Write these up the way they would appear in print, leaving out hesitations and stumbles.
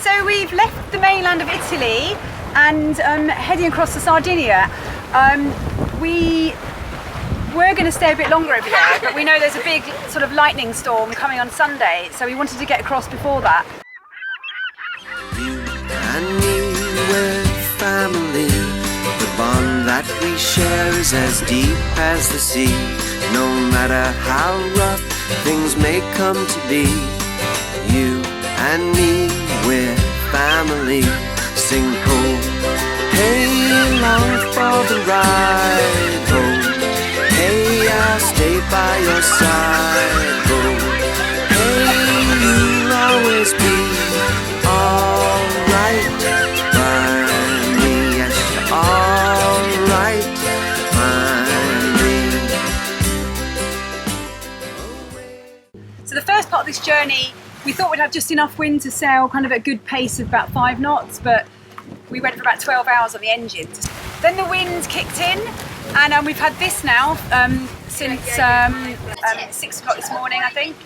So we've left the mainland of Italy and heading across to Sardinia. We were going to stay a bit longer over there, but we know there's a big sort of lightning storm coming on Sunday, so we wanted to get across before that. You and me, we're family. The bond that we share is as deep as the sea. No matter how rough things may come to be, you and me, we're family. Sing ho, hey, long for the ride, ho, hey, I'll stay by your side, ho, hey, you'll always be alright by me, yes, alright by me. So the first part of this journey, we thought we'd have just enough wind to sail kind of at a good pace of about 5 knots, but we went for about 12 hours on the engines. Then the wind kicked in, and we've had this now since 6 o'clock this morning, I think.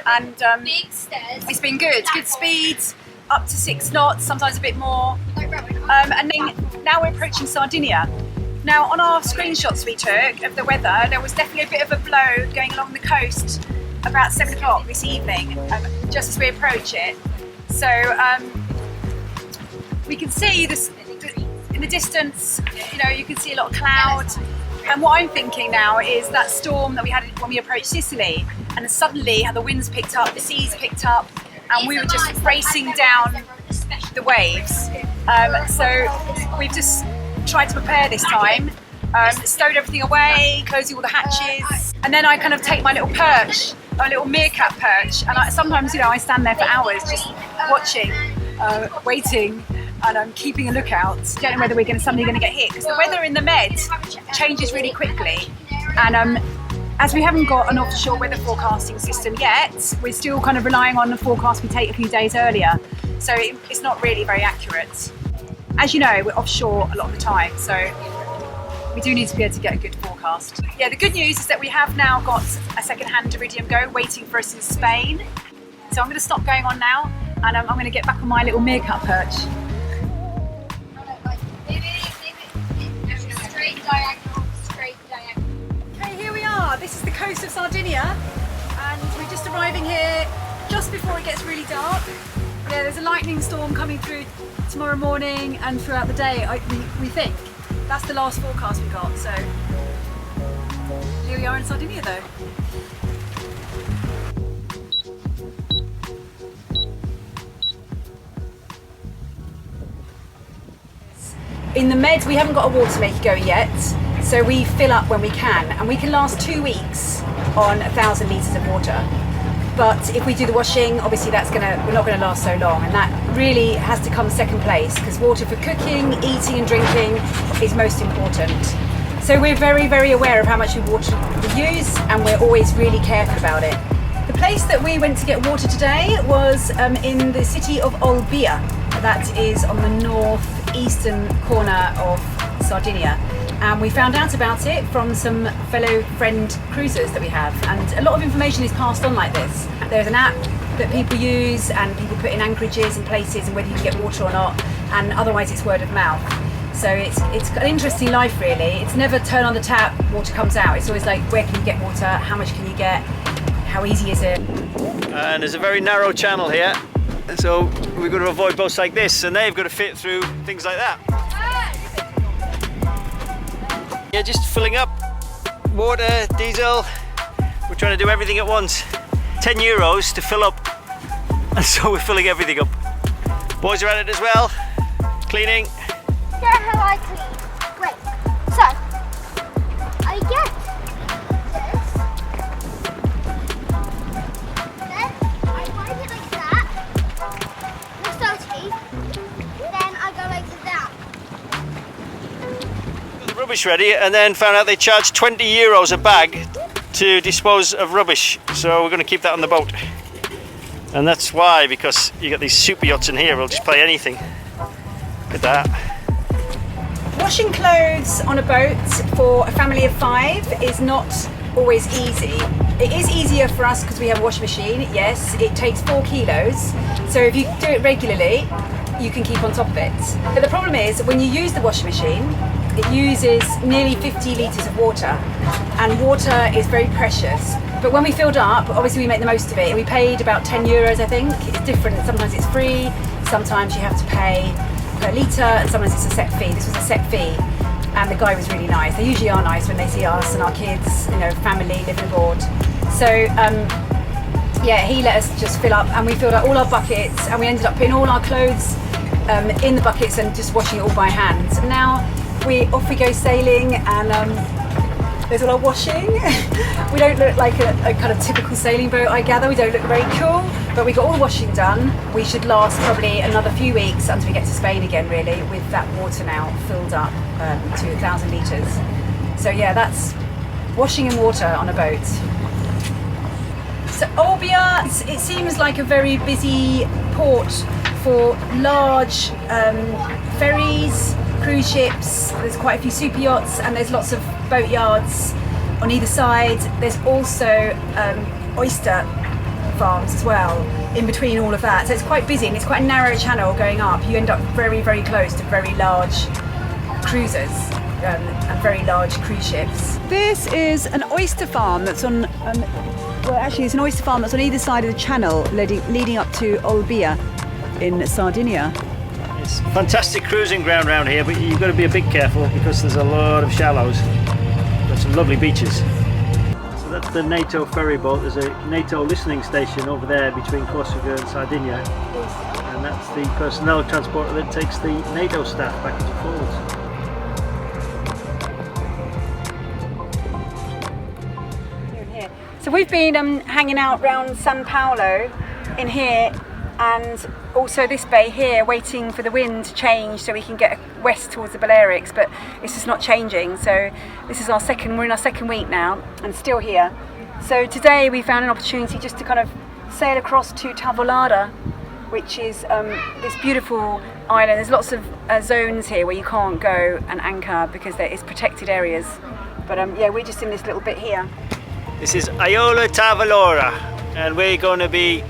And it's been good, good speeds, up to 6 knots, sometimes a bit more. And then now we're approaching Sardinia. Now on our screenshots we took of the weather, there was definitely a bit of a blow going along the coast about 7 o'clock this evening, just as we approach it. So we can see this in the distance, you know, you can see a lot of cloud. And what I'm thinking now is that storm that we had when we approached Sicily, and suddenly how the winds picked up, the seas picked up, and we were just racing down the waves. So we've just tried to prepare this time, stowed everything away, closing all the hatches, and then I kind of take my little perch, a little meerkat perch, and sometimes, you know, I stand there for hours just watching, waiting, and I'm keeping a lookout. Don't know whether we're suddenly going to get hit, because the weather in the Med changes really quickly, and as we haven't got an offshore weather forecasting system yet, we're still kind of relying on the forecast we take a few days earlier, so it's not really very accurate. As you know, we're offshore a lot of the time, so we do need to be able to get a good forecast. Yeah, the good news is that we have now got a second-hand Iridium Go waiting for us in Spain. So I'm going to stop going on now, and I'm going to get back on my little meerkat perch. Okay, here we are. This is the coast of Sardinia, and we're just arriving here just before it gets really dark. Yeah, there's a lightning storm coming through tomorrow morning and throughout the day, we think. That's the last forecast we got, so here we are in Sardinia though. In the Med we haven't got a water maker going yet, so we fill up when we can, and we can last 2 weeks on 1,000 litres of water. But if we do the washing, obviously we're not going to last so long, and that really has to come second place, because water for cooking, eating and drinking is most important. So we're very, very aware of how much water we use, and we're always really careful about it. The place that we went to get water today was in the city of Olbia. That is on the northeastern corner of Sardinia. And we found out about it from some fellow friend cruisers that we have, and a lot of information is passed on like this. There's an app that people use, and people put in anchorages and places and whether you can get water or not, and otherwise it's word of mouth. So it's an interesting life really. It's never turn on the tap, water comes out. It's always like, where can you get water, how much can you get, how easy is it? And there's a very narrow channel here, so we've got to avoid boats like this, and they've got to fit through things like that. Yeah, just filling up water, diesel. We're trying to do everything at once. 10 euros to fill up, and so we're filling everything up. Boys are at it as well, cleaning. Yeah, how I clean. Wait, so I get this, then I wipe it like that, looks dirty, then I go like that. The rubbish ready, and then found out they charge 20 euros a bag to dispose of rubbish, so we're going to keep that on the boat. And that's why, because you got these super yachts in here, we'll just play anything. Look at that. Washing clothes on a boat for a family of 5 is not always easy. It is easier for us because we have a washing machine, yes. It takes 4 kilos, so if you do it regularly, you can keep on top of it. But the problem is, when you use the washing machine, it uses nearly 50 litres of water, and water is very precious. But when we filled up, obviously we make the most of it. We paid about 10 euros, I think. It's different, sometimes it's free, sometimes you have to pay per litre, and sometimes it's a set fee. This was a set fee, and the guy was really nice. They usually are nice when they see us and our kids, you know, family living abroad. So yeah, he let us just fill up, and we filled up all our buckets, and we ended up putting all our clothes in the buckets and just washing it all by hand. And now off we go sailing, and there's all our washing. We don't look like a kind of typical sailing boat, I gather. We don't look very cool, but we got all the washing done. We should last probably another few weeks until we get to Spain again, really, with that water now filled up to 1,000 litres. So yeah, that's washing in water on a boat. So Olbia, it seems like a very busy port for large ferries, cruise ships. There's quite a few super yachts, and there's lots of boat yards on either side. There's also oyster farms as well in between all of that. So it's quite busy, and it's quite a narrow channel going up. You end up very, very close to very large cruisers and very large cruise ships. This is an oyster farm that's on, well actually it's an oyster farm that's on either side of the channel leading up to Olbia in Sardinia. It's fantastic cruising ground around here, but you've got to be a bit careful because there's a lot of shallows. Got some lovely beaches. So that's the NATO ferry boat. There's a NATO listening station over there between Corsica and Sardinia, and that's the personnel transporter that takes the NATO staff back into forwards. So we've been hanging out around San Paulo in here, and also this bay here, waiting for the wind to change so we can get west towards the Balearics, but it's just not changing. So this is we're in our second week now and still here. So today we found an opportunity just to kind of sail across to Taboada, which is this beautiful island. There's lots of zones here where you can't go and anchor because there is protected areas. But yeah, we're just in this little bit here. This is Iola Tavalora, and we're going to be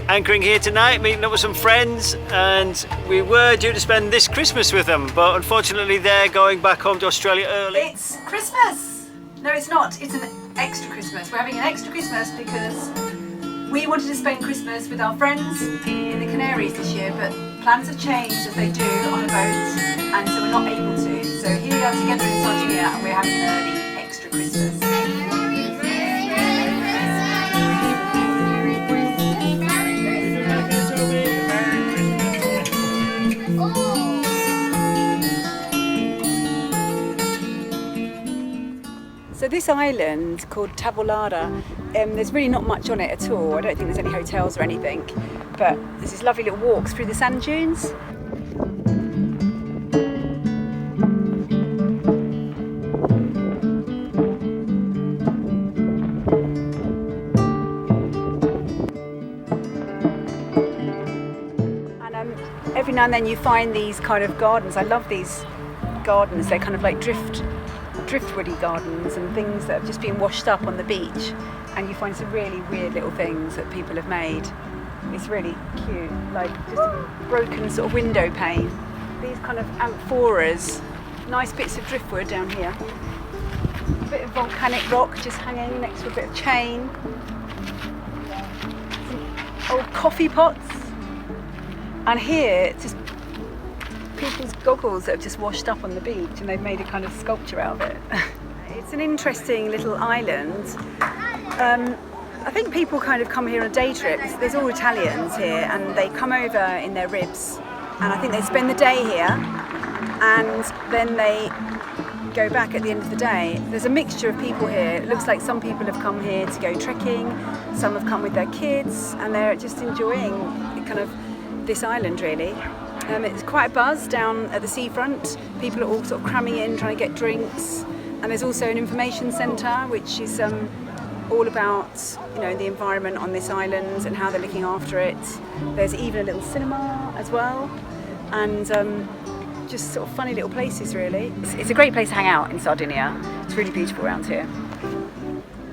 anchoring here tonight, meeting up with some friends, and we were due to spend this Christmas with them, but unfortunately they're going back home to Australia early. It's Christmas! No, it's not. It's an extra Christmas. We're having an extra Christmas because we wanted to spend Christmas with our friends in the Canaries this year, but plans have changed as they do on a boat, and so we're not able to. So here we are together in Sardinia, and we're having an early extra Christmas. So this island called Taboada, there's really not much on it at all. I don't think there's any hotels or anything, but there's these lovely little walks through the sand dunes. And every now and then you find these kind of gardens. I love these gardens. They're kind of like driftwoody gardens and things that have just been washed up on the beach, and you find some really weird little things that people have made. It's really cute, like just a broken sort of window pane. These kind of amphoras, nice bits of driftwood down here. A bit of volcanic rock just hanging next to a bit of chain. Some old coffee pots. And here, just people's goggles that have just washed up on the beach, and they've made a kind of sculpture out of it. It's an interesting little island. I think people kind of come here on day trips. There's all Italians here, and they come over in their ribs, and I think they spend the day here, and then they go back at the end of the day. There's a mixture of people here. It looks like some people have come here to go trekking, some have come with their kids, and they're just enjoying kind of this island, really. It's quite a buzz down at the seafront. People are all sort of cramming in, trying to get drinks. And there's also an information centre, which is all about, you know, the environment on this island and how they're looking after it. There's even a little cinema as well, and just sort of funny little places, really. It's a great place to hang out in Sardinia. It's really beautiful around here.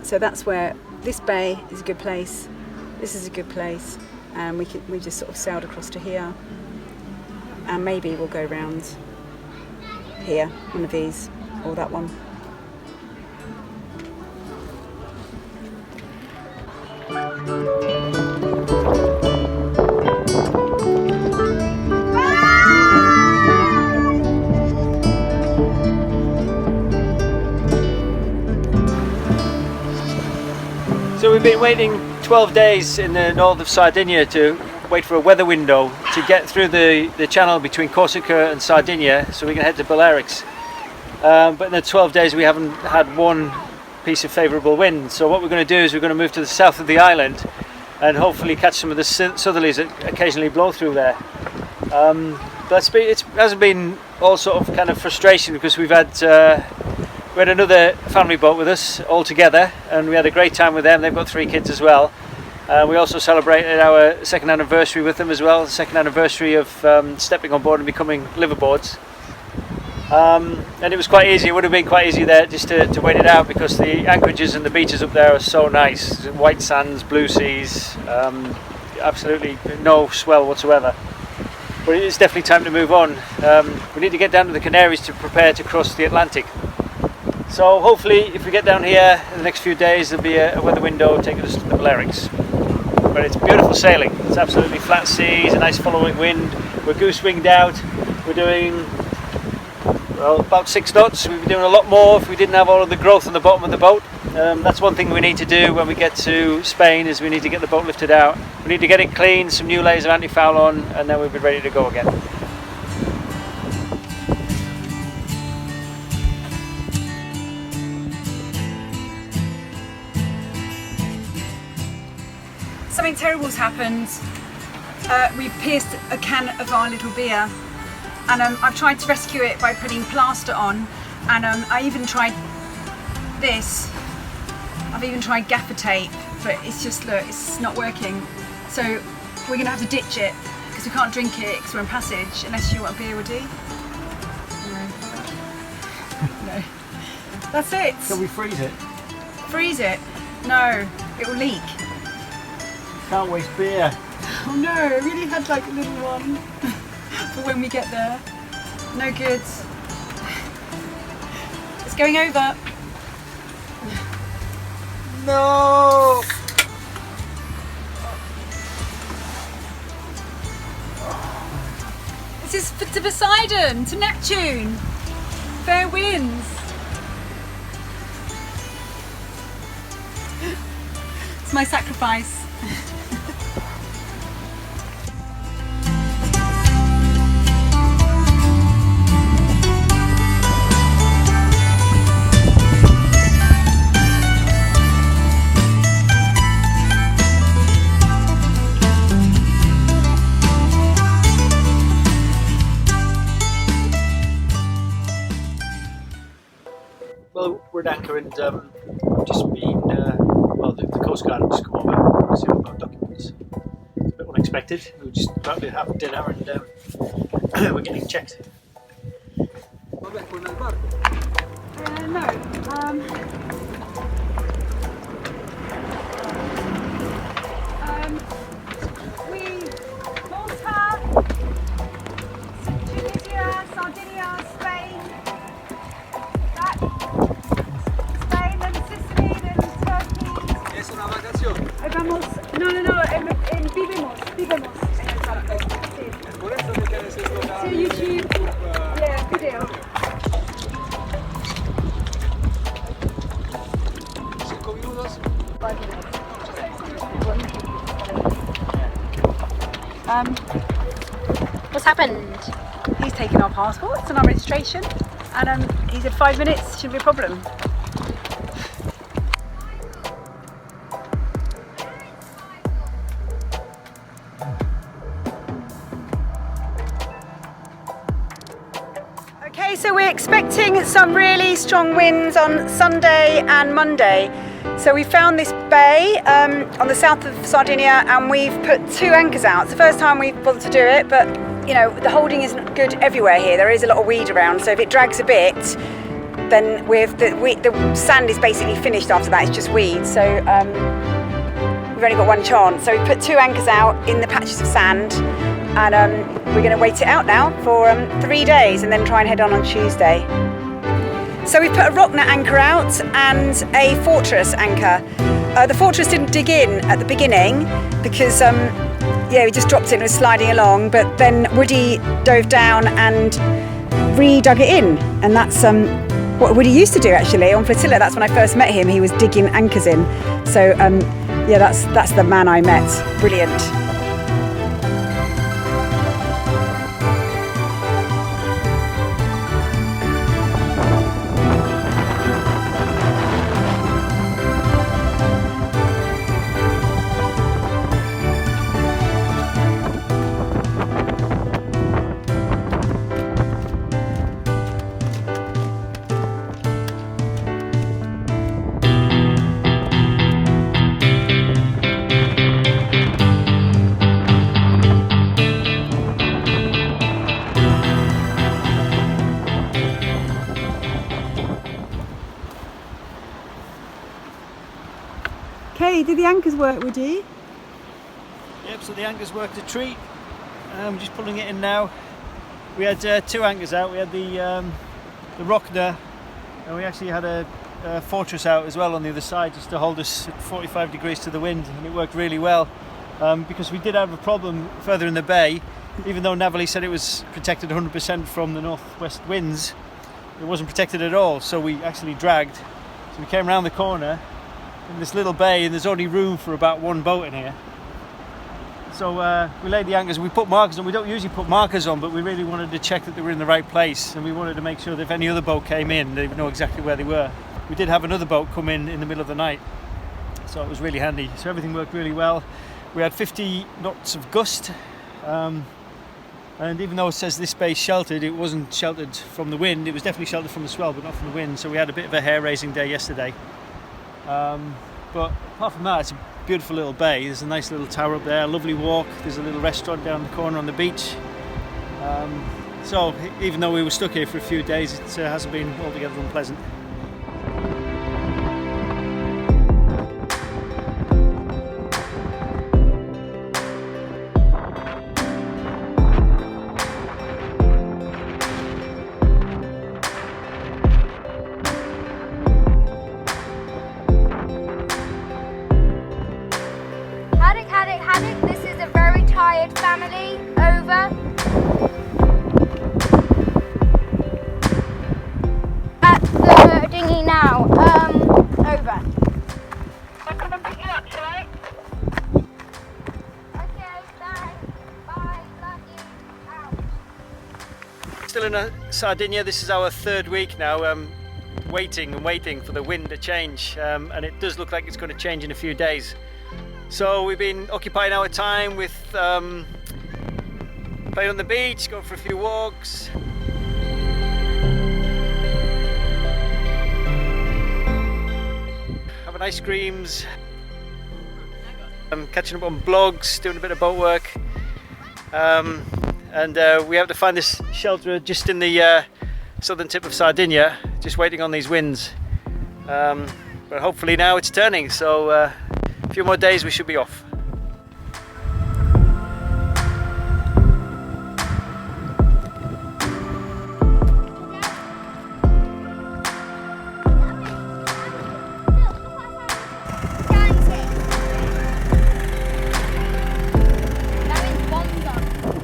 So that's where this bay is a good place. This is a good place, and we just sort of sailed across to here, and maybe we'll go round here, one of these, or that one. So we've been waiting 12 days in the north of Sardinia to wait for a weather window to get through the channel between Corsica and Sardinia, so we can head to Balearics. But in the 12 days we haven't had one piece of favourable wind, so what we're going to do is we're going to move to the south of the island and hopefully catch some of the southerlies that occasionally blow through there. But it hasn't been all sort of kind of frustration, because we had another family boat with us all together, and we had a great time with them. They've got 3 kids as well. We also celebrated our second anniversary with them as well, the second anniversary of stepping on board and becoming liveaboards. And it was quite easy. It would have been quite easy there just to wait it out, because the anchorages and the beaches up there are so nice. White sands, blue seas, absolutely no swell whatsoever. But it's definitely time to move on. We need to get down to the Canaries to prepare to cross the Atlantic. So hopefully if we get down here in the next few days, there'll be a weather window taking us to the Balearics. But it's beautiful sailing. It's absolutely flat seas, a nice following wind. We're goose winged out. We're doing, well, about 6 knots. We'd be doing a lot more if we didn't have all of the growth on the bottom of the boat. That's one thing we need to do when we get to Spain, is we need to get the boat lifted out. We need to get it clean, some new layers of anti-foul on, and then we'll be ready to go again. Something terrible's happened. We've pierced a can of our little beer, and I've tried to rescue it by putting plaster on, and I even tried this. I've even tried gaffer tape, but it's just, look, it's not working. So we're going to have to ditch it, because we can't drink it because we're in passage, unless you want a beer, would you? No. No. That's it. Can we freeze it? Freeze it? No, it will leak. Can't waste beer. Oh no, I really had like a little one for when we get there. No good. It's going over. No! This is to Poseidon, to Neptune. Fair winds. It's my sacrifice. Well, we're at anchor, and just been, well, the coastguard has just come over to see about documents. It's a bit unexpected. We were just about to have dinner, and we're getting checked. Malta, Tunisia, Sardinia, Spain, Spain, then Sicily, then Turkey. ¿Es una vacación? Vamos, en vivimos en el barco. Sí. Por eso que tienes esto acá. Sí, YouTube, yeah, video. 5 minutos. What's happened? He's taken our passports and our registration, and he said 5 minutes, shouldn't be a problem. Okay, so we're expecting some really strong winds on Sunday and Monday. So we found this bay on the south of Sardinia, and we've put 2 anchors out. It's the first time we've bothered to do it, but you know, the holding isn't good everywhere here. There is a lot of weed around, so if it drags a bit, then the sand is basically finished after that. It's just weeds. So we've only got one chance. So we put 2 anchors out in the patches of sand, and we're going to wait it out now for 3 days, and then try and head on Tuesday. So we put a rock net anchor out and a fortress anchor. The fortress didn't dig in at the beginning because we just dropped it and it was sliding along, but then Woody dove down and re-dug it in, and that's what Woody used to do actually on Flotilla. That's when I first met him. He was digging anchors in. So that's the man I met. Brilliant. Okay, did the anchors work, Woody? Yep, so the anchors worked a treat. I'm just pulling it in now. We had 2 anchors out. We had the Rockner, and we actually had a fortress out as well on the other side, just to hold us at 45 degrees to the wind, and it worked really well. Because we did have a problem further in the bay. Even though Navali said it was protected 100% from the northwest winds, it wasn't protected at all, so we actually dragged. So we came around the corner in this little bay, and there's only room for about 1 boat in here. So we laid the anchors, we put markers on. We don't usually put markers on, but we really wanted to check that they were in the right place, and we wanted to make sure that if any other boat came in, they would know exactly where they were. We did have another boat come in the middle of the night, so it was really handy. So everything worked really well. We had 50 knots of gust, and even though it says this bay's sheltered, it wasn't sheltered from the wind. It was definitely sheltered from the swell, but not from the wind. So we had a bit of a hair-raising day yesterday. But apart from that, it's a beautiful little bay. There's a nice little tower up there, a lovely walk. There's a little restaurant down the corner on the beach. So even though we were stuck here for a few days, it hasn't been altogether unpleasant. Haddock, this is a very tired family. Over. At the dinghy now. Over. I'm gonna pick you up, shall I? Okay, thanks. Bye, love you. Out. Still in Sardinia. This is our 3rd week now, waiting for the wind to change, and it does look like it's going to change in a few days. So we've been occupying our time with playing on the beach, going for a few walks. Having ice creams. Catching up on blogs, doing a bit of boat work. And we have to find this shelter just in the southern tip of Sardinia, just waiting on these winds. But hopefully now it's turning, so a few more days we should be off.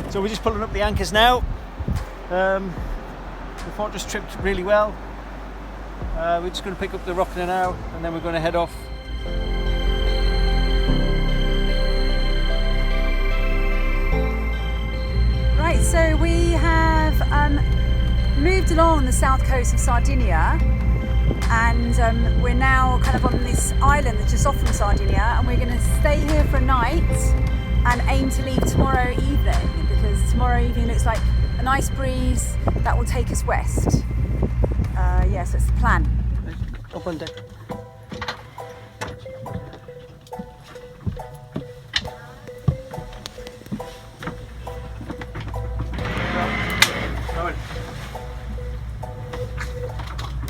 So we're just pulling up the anchors now. The fortress tripped really well. We're just going to pick up the Rockner now, and then we're going to head off. Right, so we have moved along the south coast of Sardinia, and we're now kind of on this island that's just off from Sardinia, and we're going to stay here for a night and aim to leave tomorrow evening, because tomorrow evening looks like a nice breeze that will take us west. Yes, that's the plan. Up on deck.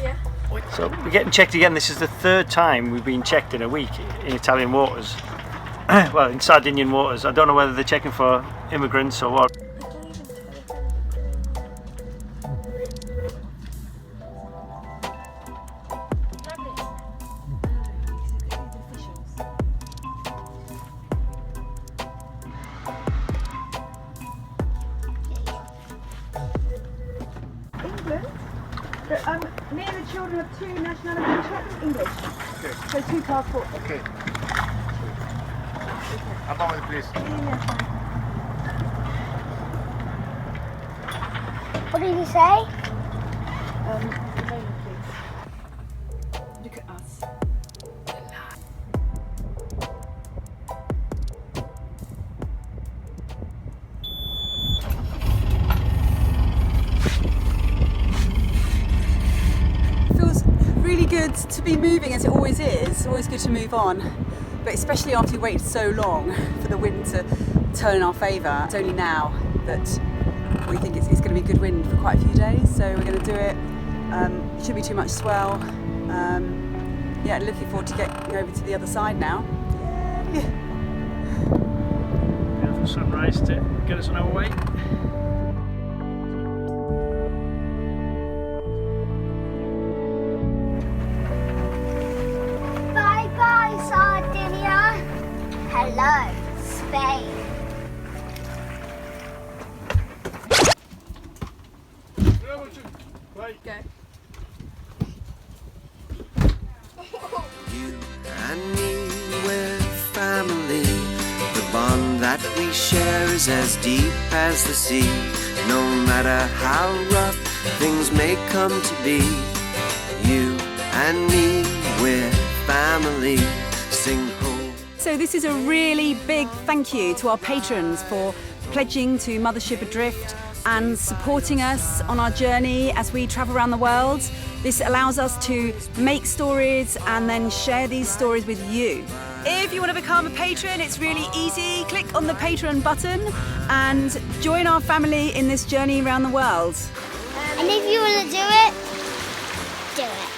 Yeah. So we're getting checked again. This is the third time we've been checked in a week in Italian waters. Well, in Sardinian waters. I don't know whether they're checking for immigrants or what. England, but me and the children have two nationality checks, English. Okay. So two passports. Okay. A moment, please. What did you say? Look at us. Feels really good to be moving, as it always is. It's always good to move on, but especially after you wait so long for the wind to turn in our favour. It's only now that we think it's going to be good wind for quite a few days, so we're going to do it. It shouldn't be too much swell. Yeah, looking forward to getting over to the other side now. Yeah. Beautiful sunrise to get us on our way. Bye bye, Sardinia. Hello, Spain. Go. You and me, we're family. The bond that we share is as deep as the sea. No matter how rough things may come to be, you and me, we're family. Sing ho. So this is a really big thank you to our patrons for pledging to Mothership Adrift and supporting us on our journey as we travel around the world. This allows us to make stories and then share these stories with you. If you want to become a patron, it's really easy. Click on the Patreon button and join our family in this journey around the world. And if you want to do it, do it.